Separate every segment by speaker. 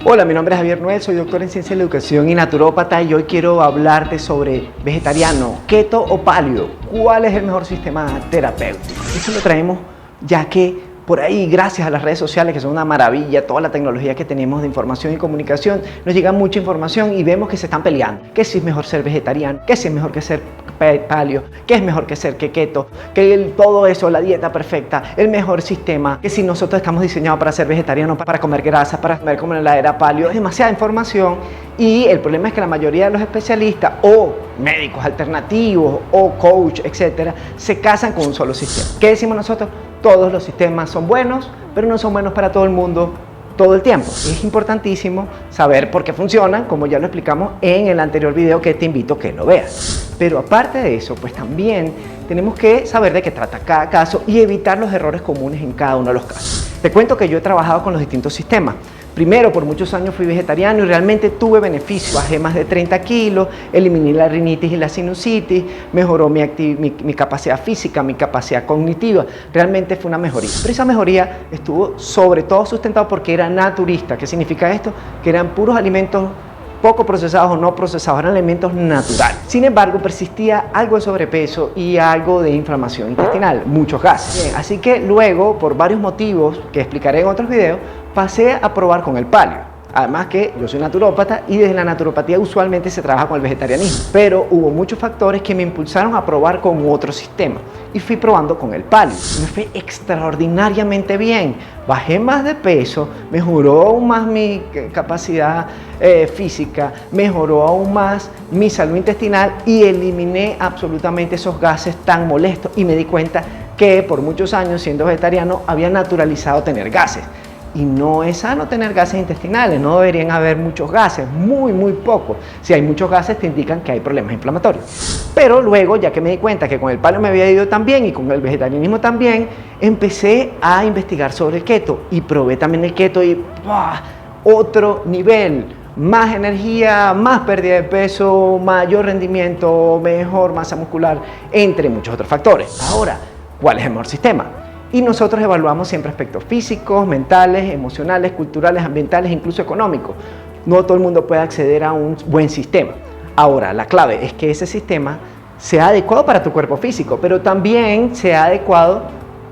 Speaker 1: Hola, mi nombre es Javier Noel, soy doctor en Ciencia de la Educación y naturópata y hoy quiero hablarte sobre vegetariano, keto o paleo. ¿Cuál es el mejor sistema terapéutico? Eso lo traemos ya que por ahí, gracias a las redes sociales, que son una maravilla, toda la tecnología que tenemos de información y comunicación, nos llega mucha información y vemos que se están peleando. Que si es mejor ser vegetariano, que si es mejor que ser paleo, que es mejor que ser keto, que todo eso, la dieta perfecta, el mejor sistema, que si nosotros estamos diseñados para ser vegetarianos, para comer grasa, para comer como en la era paleo, es demasiada información y el problema es que la mayoría de los especialistas o médicos alternativos o coach, etcétera, se casan con un solo sistema. ¿Qué decimos nosotros? Todos los sistemas son buenos, pero no son buenos para todo el mundo todo el tiempo. Es importantísimo saber por qué funcionan, como ya lo explicamos en el anterior video que te invito a que lo veas. Pero aparte de eso, pues también tenemos que saber de qué trata cada caso y evitar los errores comunes en cada uno de los casos. Te cuento que yo he trabajado con los distintos sistemas. Primero, por muchos años fui vegetariano y realmente tuve beneficios. Bajé más de 30 kilos, eliminé la rinitis y la sinusitis, mejoró mi capacidad física, mi capacidad cognitiva. Realmente fue una mejoría. Pero esa mejoría estuvo sobre todo sustentado porque era naturista. ¿Qué significa esto? Que eran puros alimentos poco procesados o no procesados, eran alimentos naturales. Sin embargo, persistía algo de sobrepeso y algo de inflamación intestinal, muchos gases. Bien, así que luego, por varios motivos que explicaré en otros videos, pasé a probar con el paleo. Además que yo soy naturópata y desde la naturopatía usualmente se trabaja con el vegetarianismo. Pero hubo muchos factores que me impulsaron a probar con otro sistema. Y fui probando con el paleo. Me fue extraordinariamente bien. Bajé más de peso, mejoró aún más mi capacidad física, mejoró aún más mi salud intestinal y eliminé absolutamente esos gases tan molestos. Y me di cuenta que por muchos años siendo vegetariano había naturalizado tener gases. Y no es sano tener gases intestinales, no deberían haber muchos gases, muy pocos. Si hay muchos gases te indican que hay problemas inflamatorios. Pero luego, ya que me di cuenta que con el paleo me había ido tan bien y con el vegetarianismo también, empecé a investigar sobre el keto y probé también el keto y ¡buah! Otro nivel. Más energía, más pérdida de peso, mayor rendimiento, mejor masa muscular, entre muchos otros factores. Ahora, ¿cuál es el mejor sistema? Y nosotros evaluamos siempre aspectos físicos, mentales, emocionales, culturales, ambientales, incluso económicos. No todo el mundo puede acceder a un buen sistema. Ahora, la clave es que ese sistema sea adecuado para tu cuerpo físico, pero también sea adecuado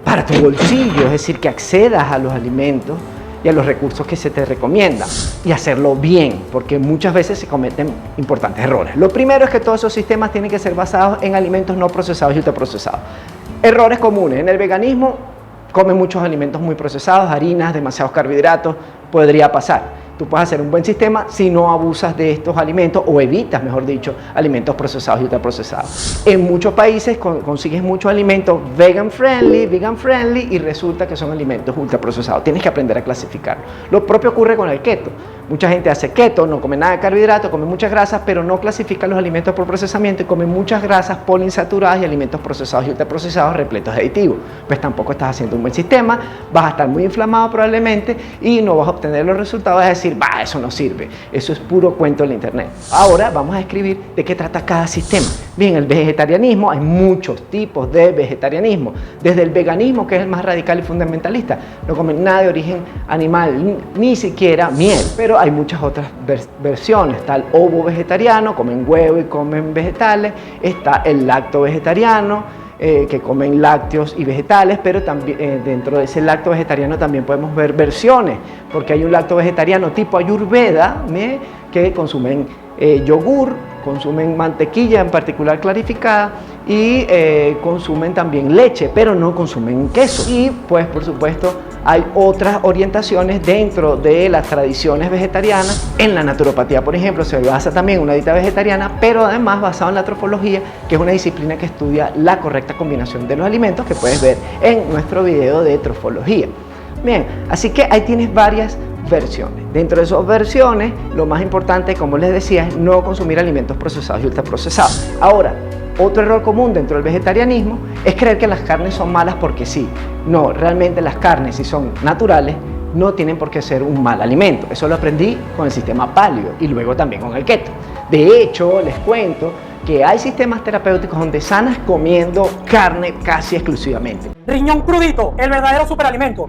Speaker 1: para tu bolsillo, es decir, que accedas a los alimentos y a los recursos que se te recomiendan y hacerlo bien, porque muchas veces se cometen importantes errores. Lo primero es que todos esos sistemas tienen que ser basados en alimentos no procesados y ultraprocesados. Errores comunes. En el veganismo comen muchos alimentos muy procesados, harinas, demasiados carbohidratos, podría pasar. Tú puedes hacer un buen sistema si no abusas de estos alimentos o evitas, mejor dicho, alimentos procesados y ultraprocesados. En muchos países consigues muchos alimentos vegan friendly y resulta que son alimentos ultraprocesados. Tienes que aprender a clasificarlo. Lo propio ocurre con el keto. Mucha gente hace keto, no come nada de carbohidratos, come muchas grasas, pero no clasifica los alimentos por procesamiento y come muchas grasas poliinsaturadas y alimentos procesados y ultraprocesados repletos de aditivos. Pues tampoco estás haciendo un buen sistema, vas a estar muy inflamado probablemente y no vas a obtener los resultados de decir, eso no sirve, eso es puro cuento en internet. Ahora vamos a escribir de qué trata cada sistema. Bien, el vegetarianismo, hay muchos tipos de vegetarianismo, desde el veganismo, que es el más radical y fundamentalista, no comen nada de origen animal, ni siquiera miel, pero hay muchas otras versiones. Está el ovo vegetariano, comen huevo y comen vegetales, está el lacto vegetariano, que comen lácteos y vegetales, pero también dentro de ese lacto vegetariano también podemos ver versiones, porque hay un lacto vegetariano tipo Ayurveda, que consumen yogur, consumen mantequilla en particular clarificada y consumen también leche, pero no consumen queso. Y pues por supuesto hay otras orientaciones dentro de las tradiciones vegetarianas. En la naturopatía, por ejemplo, se basa también en una dieta vegetariana, pero además basado en la trofología, que es una disciplina que estudia la correcta combinación de los alimentos, que puedes ver en nuestro video de trofología. Bien, así que ahí tienes varias versiones. Dentro de esas versiones, lo más importante, como les decía, es no consumir alimentos procesados y ultraprocesados. Ahora, otro error común dentro del vegetarianismo es creer que las carnes son malas porque sí. No, realmente las carnes, si son naturales, no tienen por qué ser un mal alimento. Eso lo aprendí con el sistema paleo y luego también con el keto. De hecho, les cuento que hay sistemas terapéuticos donde sanas comiendo carne casi exclusivamente.
Speaker 2: Riñón crudito, el verdadero superalimento.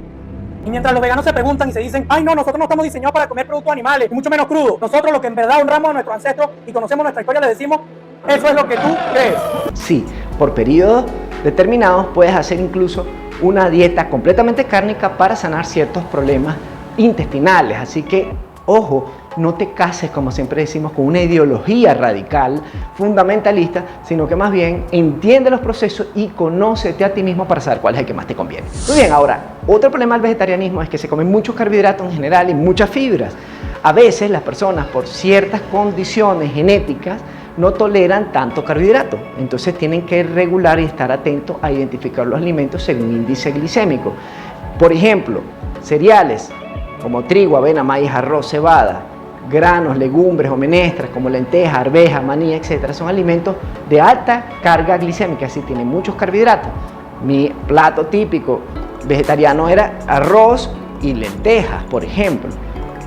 Speaker 2: Y mientras los veganos se preguntan y se dicen, ay no, nosotros no estamos diseñados para comer productos animales, y mucho menos crudos. Nosotros, lo que en verdad honramos a nuestros ancestros y conocemos nuestra historia, les decimos, eso es lo que tú crees.
Speaker 1: Sí, por periodos determinados puedes hacer incluso una dieta completamente cárnica para sanar ciertos problemas intestinales. Así que, ojo, no te cases, como siempre decimos, con una ideología radical, fundamentalista, sino que más bien entiende los procesos y conócete a ti mismo para saber cuál es el que más te conviene. Muy bien, ahora, otro problema del vegetarianismo es que se comen muchos carbohidratos en general y muchas fibras. A veces las personas, por ciertas condiciones genéticas, no toleran tanto carbohidrato, entonces tienen que regular y estar atentos a identificar los alimentos según índice glicémico. Por ejemplo, cereales como trigo, avena, maíz, arroz, cebada, granos, legumbres o menestras como lentejas, arvejas, maní, etc. son alimentos de alta carga glicémica, así tienen muchos carbohidratos. Mi plato típico vegetariano era arroz y lentejas, por ejemplo.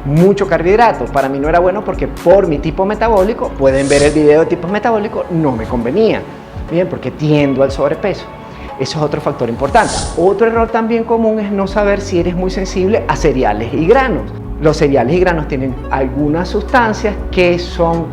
Speaker 1: Mucho carbohidrato, para mí no era bueno porque por mi tipo metabólico, pueden ver el video de tipos metabólicos, no me convenía, bien, porque tiendo al sobrepeso. Eso es otro factor importante. Otro error también común es no saber si eres muy sensible a cereales y granos. Los cereales y granos tienen algunas sustancias que son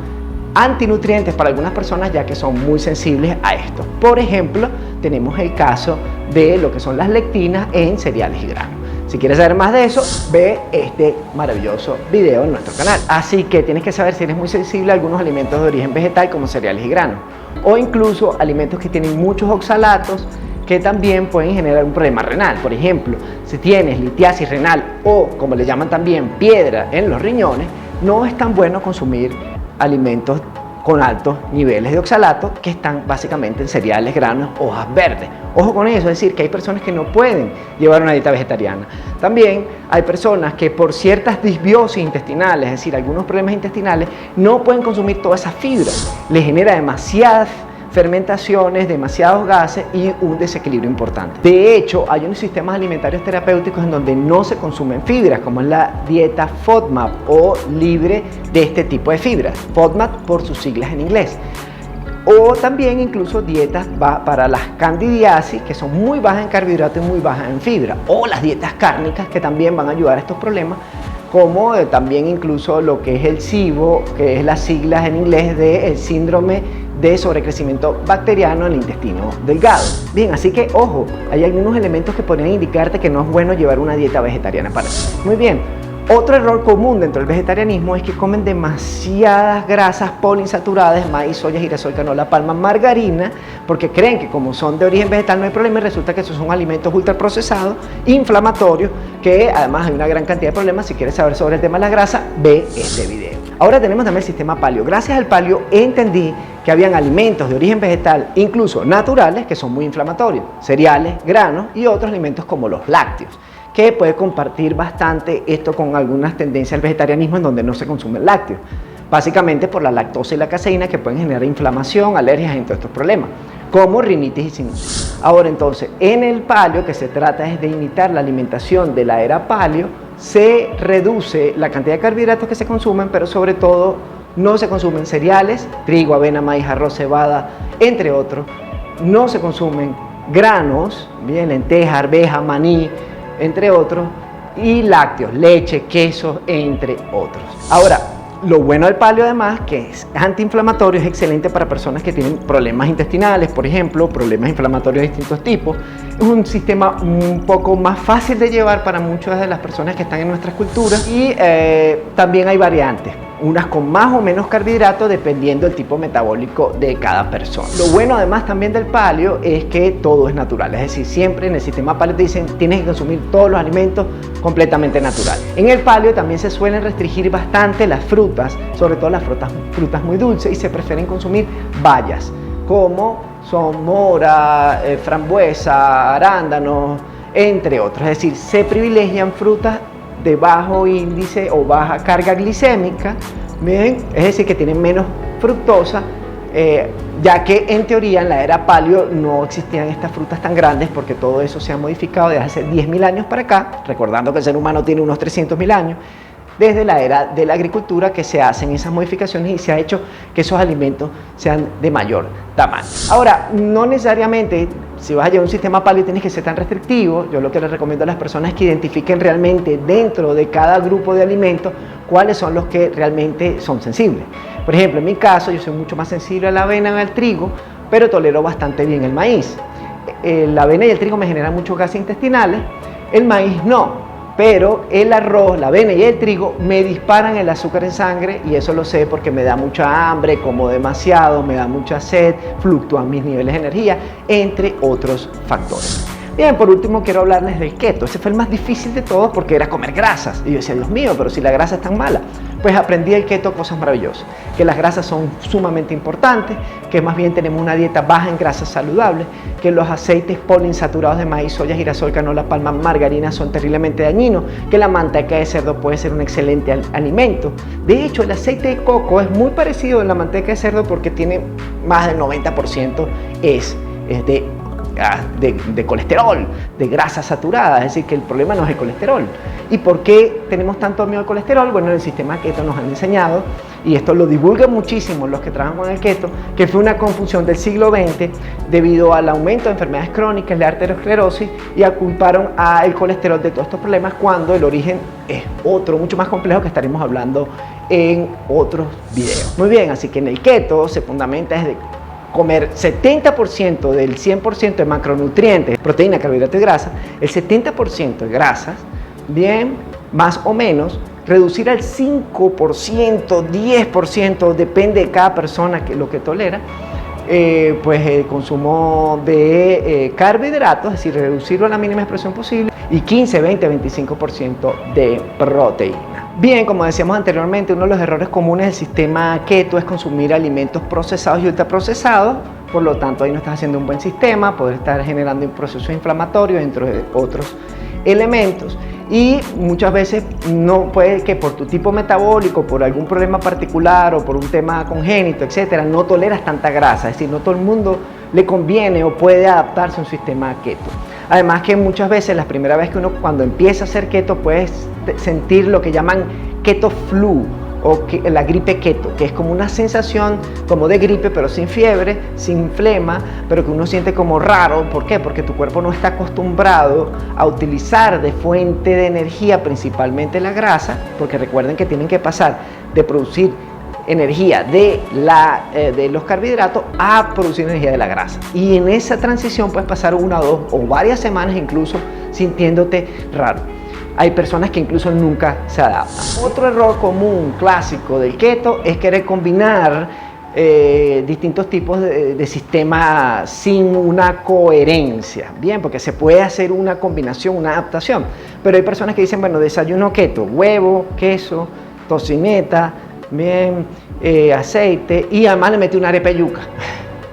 Speaker 1: antinutrientes para algunas personas, ya que son muy sensibles a esto. Por ejemplo, tenemos el caso de lo que son las lectinas en cereales y granos. Si quieres saber más de eso, ve este maravilloso video en nuestro canal. Así que tienes que saber si eres muy sensible a algunos alimentos de origen vegetal como cereales y granos, o incluso alimentos que tienen muchos oxalatos que también pueden generar un problema renal. Por ejemplo, si tienes litiasis renal o, como le llaman también, piedra en los riñones, no es tan bueno consumir alimentos con altos niveles de oxalato que están básicamente en cereales, granos, hojas verdes. Ojo con eso, es decir, que hay personas que no pueden llevar una dieta vegetariana. También hay personas que por ciertas disbiosis intestinales, es decir, algunos problemas intestinales, no pueden consumir todas esas fibras. Les genera demasiadas fermentaciones, demasiados gases y un desequilibrio importante. De hecho, hay unos sistemas alimentarios terapéuticos en donde no se consumen fibras, como es la dieta FODMAP o libre de este tipo de fibras. FODMAP por sus siglas en inglés. O también incluso dietas para las candidiasis, que son muy bajas en carbohidratos y muy bajas en fibra. O las dietas cárnicas, que también van a ayudar a estos problemas, como también incluso lo que es el SIBO, que es las siglas en inglés del síndrome de sobrecrecimiento bacteriano en el intestino delgado. Bien, así que ojo, hay algunos elementos que podrían indicarte que no es bueno llevar una dieta vegetariana para ti. Muy bien, otro error común dentro del vegetarianismo es que comen demasiadas grasas poliinsaturadas, maíz, soya, girasol, canola, palma, margarina, porque creen que como son de origen vegetal no hay problema, y resulta que esos son alimentos ultraprocesados, inflamatorios, que además hay una gran cantidad de problemas. Si quieres saber sobre el tema de la grasa, ve este video. Ahora tenemos también el sistema paleo. Gracias al paleo entendí que habían alimentos de origen vegetal, incluso naturales, que son muy inflamatorios, cereales, granos y otros alimentos como los lácteos, que puede compartir bastante esto con algunas tendencias al vegetarianismo en donde no se consumen lácteos, básicamente por la lactosa y la caseína, que pueden generar inflamación, alergias, entre estos problemas, como rinitis y sinusitis. Ahora entonces, en el paleo, que se trata es de imitar la alimentación de la era paleo, se reduce la cantidad de carbohidratos que se consumen, pero sobre todo no se consumen cereales, trigo, avena, maíz, arroz, cebada, entre otros. No se consumen granos, bien, lentejas, arveja, maní, entre otros, y lácteos, leche, queso, entre otros. Ahora, lo bueno del paleo además, que es antiinflamatorio, es excelente para personas que tienen problemas intestinales, por ejemplo, problemas inflamatorios de distintos tipos. Es un sistema un poco más fácil de llevar para muchas de las personas que están en nuestras culturas, y también hay variantes, unas con más o menos carbohidratos dependiendo del tipo metabólico de cada persona. Lo bueno además también del paleo es que todo es natural, es decir, siempre en el sistema paleo te dicen tienes que consumir todos los alimentos completamente naturales. En el paleo también se suelen restringir bastante las frutas, sobre todo las frutas muy dulces, y se prefieren consumir bayas como son mora, frambuesa, arándanos, entre otros. Es decir, se privilegian frutas de bajo índice o baja carga glicémica, ¿bien? Es decir, que tienen menos fructosa, ya que en teoría en la era paleo no existían estas frutas tan grandes, porque todo eso se ha modificado desde hace 10.000 años para acá, recordando que el ser humano tiene unos 300.000 años, desde la era de la agricultura, que se hacen esas modificaciones y se ha hecho que esos alimentos sean de mayor tamaño. Ahora, no necesariamente si vas a llevar un sistema paleo tienes que ser tan restrictivo. Yo lo que les recomiendo a las personas es que identifiquen realmente dentro de cada grupo de alimentos cuáles son los que realmente son sensibles. Por ejemplo, en mi caso, yo soy mucho más sensible a la avena y al trigo, pero tolero bastante bien el maíz. La avena y el trigo me generan muchos gases intestinales, el maíz no. Pero el arroz, la avena y el trigo me disparan el azúcar en sangre y eso lo sé porque me da mucha hambre, como demasiado, me da mucha sed, fluctúan mis niveles de energía, entre otros factores. Bien, por último quiero hablarles del keto. Ese fue el más difícil de todos porque era comer grasas. Y yo decía, Dios mío, pero si la grasa es tan mala. Pues aprendí del keto cosas maravillosas. Que las grasas son sumamente importantes, que más bien tenemos una dieta baja en grasas saludables, que los aceites poliinsaturados de maíz, soya, girasol, canola, palma, margarina son terriblemente dañinos, que la manteca de cerdo puede ser un excelente alimento. De hecho, el aceite de coco es muy parecido a la manteca de cerdo porque tiene más del 90% es de colesterol, de grasa saturada, es decir, que el problema no es el colesterol. ¿Y por qué tenemos tanto miedo al colesterol? Bueno, en el sistema keto nos han enseñado, y esto lo divulgan muchísimo los que trabajan con el keto, que fue una confusión del siglo XX debido al aumento de enfermedades crónicas, la arteriosclerosis, y aculparon al colesterol de todos estos problemas cuando el origen es otro, mucho más complejo que estaremos hablando en otros videos. Muy bien, así que en el keto se fundamenta desde comer 70% del 100% de macronutrientes, proteína, carbohidratos y grasa, el 70% de grasas, bien, más o menos, reducir al 5%, 10%, depende de cada persona lo que tolera, pues el consumo de carbohidratos, es decir, reducirlo a la mínima expresión posible, y 15, 20, 25% de proteína. Bien, como decíamos anteriormente, uno de los errores comunes del sistema keto es consumir alimentos procesados y ultraprocesados, por lo tanto ahí no estás haciendo un buen sistema, poder estar generando un proceso inflamatorio entre otros elementos, y muchas veces no puede que por tu tipo metabólico, por algún problema particular o por un tema congénito, etcétera, no toleras tanta grasa, es decir, no todo el mundo le conviene o puede adaptarse a un sistema keto. Además que muchas veces, la primera vez que uno cuando empieza a hacer keto puedes sentir lo que llaman keto flu o la gripe keto, que es como una sensación como de gripe pero sin fiebre, sin flema, pero que uno siente como raro. ¿Por qué? Porque tu cuerpo no está acostumbrado a utilizar de fuente de energía principalmente la grasa, porque recuerden que tienen que pasar de producir energía de los carbohidratos a producir energía de la grasa, y en esa transición puedes pasar 1, 2 o varias semanas incluso sintiéndote raro. Hay personas que incluso nunca se adaptan. Otro error común, clásico del keto, es querer combinar distintos tipos de sistemas sin una coherencia. Bien, porque se puede hacer una combinación, una adaptación, pero hay personas que dicen, bueno, desayuno keto, huevo, queso, tocineta, bien, aceite, y además le metí una arepa de yuca.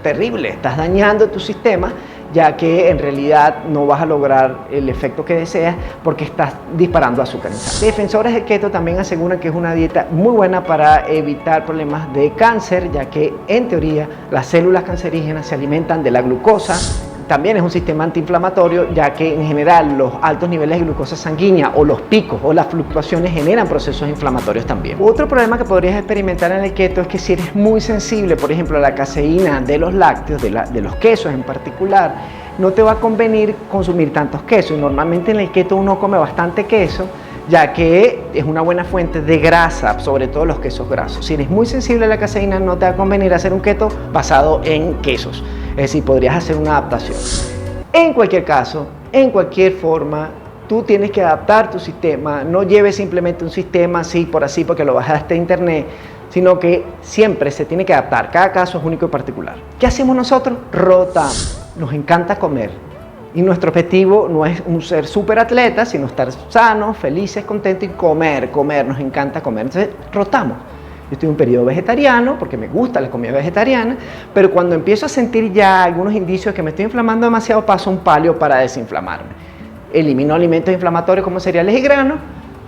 Speaker 1: Terrible, estás dañando tu sistema, ya que en realidad no vas a lograr el efecto que deseas porque estás disparando azúcar en sangre. Defensores del keto también aseguran que es una dieta muy buena para evitar problemas de cáncer, ya que en teoría las células cancerígenas se alimentan de la glucosa. También es un sistema antiinflamatorio, ya que en general los altos niveles de glucosa sanguínea o los picos o las fluctuaciones generan procesos inflamatorios también. Otro problema que podrías experimentar en el keto es que si eres muy sensible, por ejemplo, a la caseína de los lácteos, de los quesos en particular, no te va a convenir consumir tantos quesos. Y normalmente en el keto uno come bastante queso, ya que es una buena fuente de grasa, sobre todo los quesos grasos. Si eres muy sensible a la caseína, no te va a convenir hacer un keto basado en quesos. Es decir, podrías hacer una adaptación. En cualquier caso, en cualquier forma, tú tienes que adaptar tu sistema. No lleves simplemente un sistema así por así porque lo bajaste de internet, sino que siempre se tiene que adaptar. Cada caso es único y particular. ¿Qué hacemos nosotros? Rotamos. Nos encanta comer. Y nuestro objetivo no es un ser súper atleta, sino estar sanos, felices, contentos y comer. Nos encanta comer. Entonces, rotamos. Yo estoy en un periodo vegetariano porque me gusta la comida vegetariana, pero cuando empiezo a sentir ya algunos indicios de que me estoy inflamando demasiado, paso un paleo para desinflamarme. Elimino alimentos inflamatorios como cereales y granos,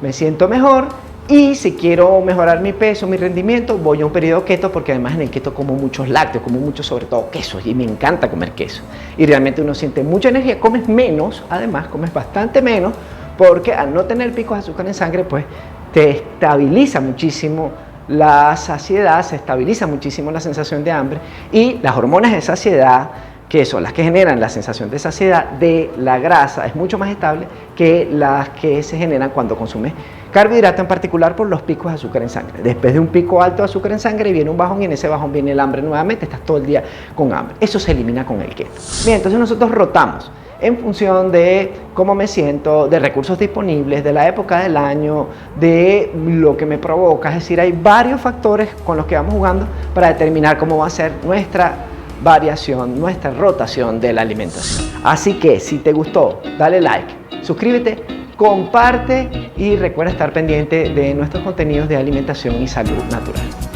Speaker 1: me siento mejor, y si quiero mejorar mi peso, mi rendimiento, voy a un periodo keto, porque además en el keto como muchos lácteos, como mucho sobre todo quesos, y me encanta comer queso. Y realmente uno siente mucha energía, comes menos, además comes bastante menos, porque al no tener picos de azúcar en sangre, pues te estabiliza muchísimo la saciedad, se estabiliza muchísimo la sensación de hambre, y las hormonas de saciedad que son las que generan la sensación de saciedad, de la grasa es mucho más estable que las que se generan cuando consumes carbohidrato, en particular por los picos de azúcar en sangre. Después de un pico alto de azúcar en sangre viene un bajón y en ese bajón viene el hambre nuevamente, estás todo el día con hambre. Eso se elimina con el keto. Bien, entonces nosotros rotamos en función de cómo me siento, de recursos disponibles, de la época del año, de lo que me provoca. Es decir, hay varios factores con los que vamos jugando para determinar cómo va a ser nuestra variación, nuestra rotación de la alimentación. Así que si te gustó, dale like, suscríbete, comparte y recuerda estar pendiente de nuestros contenidos de alimentación y salud natural.